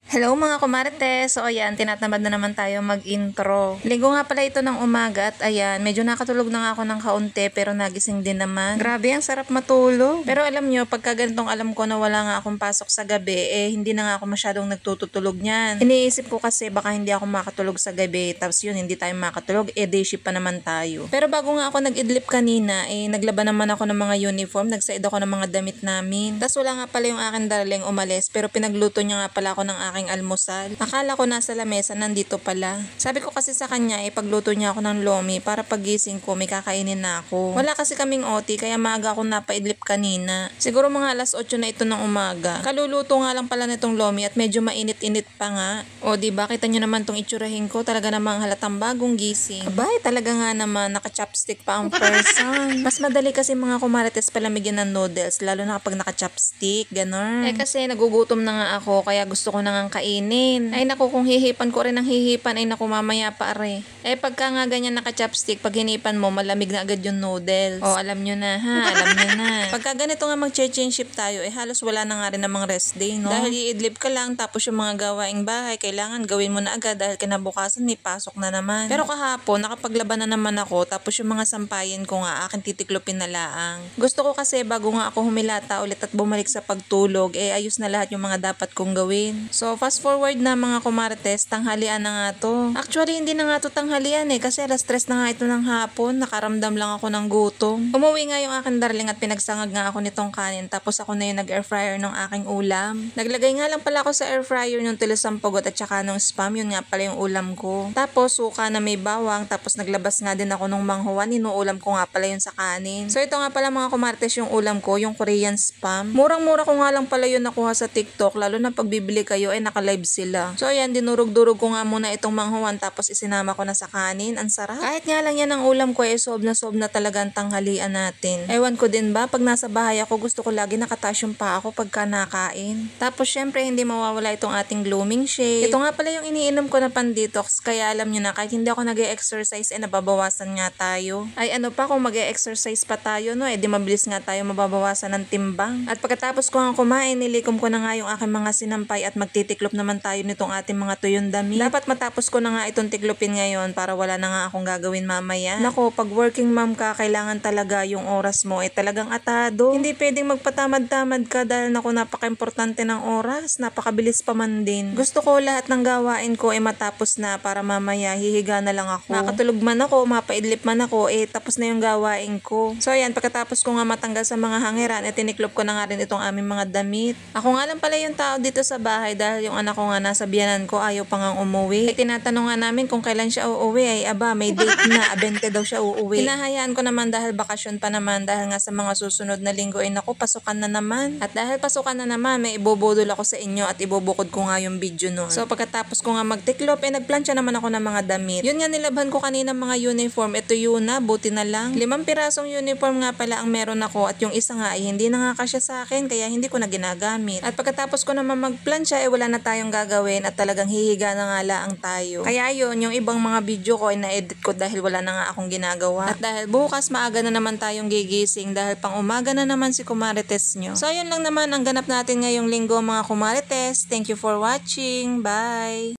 Hello mga kumarites! So ayan, tinatamad na naman tayo mag-intro. Linggo nga pala ito ng umaga at ayan, medyo nakatulog na nga ako ng kaunti pero nagising din naman. Grabe, ang sarap matulog. Pero alam nyo, pagka ganitong alam ko na wala nga akong pasok sa gabi, hindi na nga ako masyadong nagtutulog niyan. Iniisip ko kasi baka hindi ako makatulog sa gabi, tapos yun, hindi tayo makatulog, day shift pa naman tayo. Pero bago nga ako nag-idlip kanina, naglaban naman ako ng mga uniform, nagsaid ako ng mga damit namin. Tapos wala nga pala yung aking darling umalis, pero pinagluto niya nga pala ako ng aking almusal. Akala ko nasa lamesa, nandito pala. Sabi ko kasi sa kanya, pagluto niya ako ng lomi para pagising ko, may kakainin na ako. Wala kasi kaming OT, kaya maaga ako napaidlip kanina. Siguro mga alas 8 na ito ng umaga. Kaluluto nga lang pala nitong lomi at medyo mainit-init pa nga. O diba, kita nyo naman tong itsurahin ko, talaga namang halatang bagong gising. Abay, talaga nga naman, naka-chopstick pa ang person. Mas madali kasi mga kumarites palamigyan ng noodles, lalo na kapag naka-chopstick, ganon. Kasi nagugutom na nga ako, kaya gusto ko na nga kainin. Ay naku, kung hihipan ko rin ng hihipan, ay naku, mamaya pa are. Pagka nga ganyan naka-chopstick, pag hinipan mo, malamig na agad yung noodles. O, alam nyo na ha, alam nyo na. Pagka ganito nga mag-change shift tayo, halos wala na nga rin namang rest day, no? Dahil iidlip ka lang, tapos yung mga gawaing bahay, kailangan gawin mo na agad dahil kinabukasan may pasok na naman. Pero kahapon, nakapaglaban na naman ako, tapos yung mga sampayan ko nga, akin titiklopin na laang. Gusto ko kasi bago nga ako humilata ulit at bumalik sa pagtulog, ayos na lahat yung mga dapat kong gawin. So, fast forward na mga kumarites, tanghalian na nga to. Actually, hindi na nga to tanghalian kasi alas 3 na nga ito ng hapon, nakaramdam lang ako ng gutom. Umuwi nga yung aking darling at pinagsangag nga ako nitong kanin, tapos ako na yung nag-air fryer ng aking ulam. Naglagay nga lang pala ako sa air fryer ng tilasampagot at saka ng spam, yun nga pala yung ulam ko. Tapos suka na may bawang, tapos naglabas nga din ako ng manghuwan, inuulam ko nga pala yun sa kanin. So ito nga pala mga kumarites yung ulam ko, yung Korean spam. Murang-mura ko nga lang pala yun nakuha sa TikTok, lalo na pag bibili kayo naka-live sila. So ayan, dinurog-durog ko nga muna itong manghuwan tapos isinama ko na sa kanin. Ang sarap. Kahit nga lang yan ang ulam ko, sob na talaga ang tanghalian natin. Ewan ko din ba, pag nasa bahay ako, gusto ko lagi nakataas yung paa ako pagka nakain. Tapos syempre, hindi mawawala itong ating gloaming shake. Ito nga pala yung iniinom ko na pan-detox, kaya alam nyo na, kahit hindi ako nag-e-exercise, nababawasan nga tayo. Ay ano pa, kung mag-e-exercise pa tayo, no, di mabilis nga tayo mababawasan ng timbang. At pagkatapos ko nga kumain, nilikom ko na nga yung aking mga sinampay at magtitiklop naman tayo nitong ating mga tuyong damit. Dapat matapos ko na nga itong tiklopin ngayon para wala na nga akong gagawin mamaya. Nako, pag working mom ka, kailangan talaga yung oras mo talagang atado. Hindi pwedeng magpatamad-tamad ka dahil naku, napaka-importante ng oras, napakabilis pa man din. Gusto ko lahat ng gawain ko matapos na para mamaya hihiga na lang ako. Makatulog man ako, mapaidlip man ako, tapos na yung gawain ko. So ayan, pagkatapos ko nga matanggal sa mga hangiran, tiniklop ko na nga rin itong aming mga damit. Ako nga lang pala yung tao dito sa bahay dahil yung anak ko nga nasa biyanan ko, ayaw pa nga umuwi. Tinatanong nga namin kung kailan siya uuwi, aba, may date na, 20 daw siya uuwi. Hinahayaan ko naman dahil bakasyon pa naman, dahil nga sa mga susunod na linggo naku, pasukan na naman. At dahil pasukan na naman, may ibubudol ako sa inyo at ibubukod ko nga yung video nun. So pagkatapos ko nga magtiklop, nagplansya naman ako ng mga damit. Yun nga, nilabhan ko kanina mga uniform, ito yun na, buti na lang. 5 pirasong uniform nga pala ang meron ako at yung isa nga hindi na nga kasya sa akin, kaya hindi ko na ginagamit. At pagkatapos ko naman magplansya, wala na tayong gagawin at talagang hihiga na nga lang tayo. Kaya yun, yung ibang mga video ko na-edit ko dahil wala na nga akong ginagawa. At dahil bukas maaga na naman tayong gigising dahil pang umaga na naman si kumarites nyo. So yun lang naman ang ganap natin ngayong linggo mga kumarites. Thank you for watching. Bye!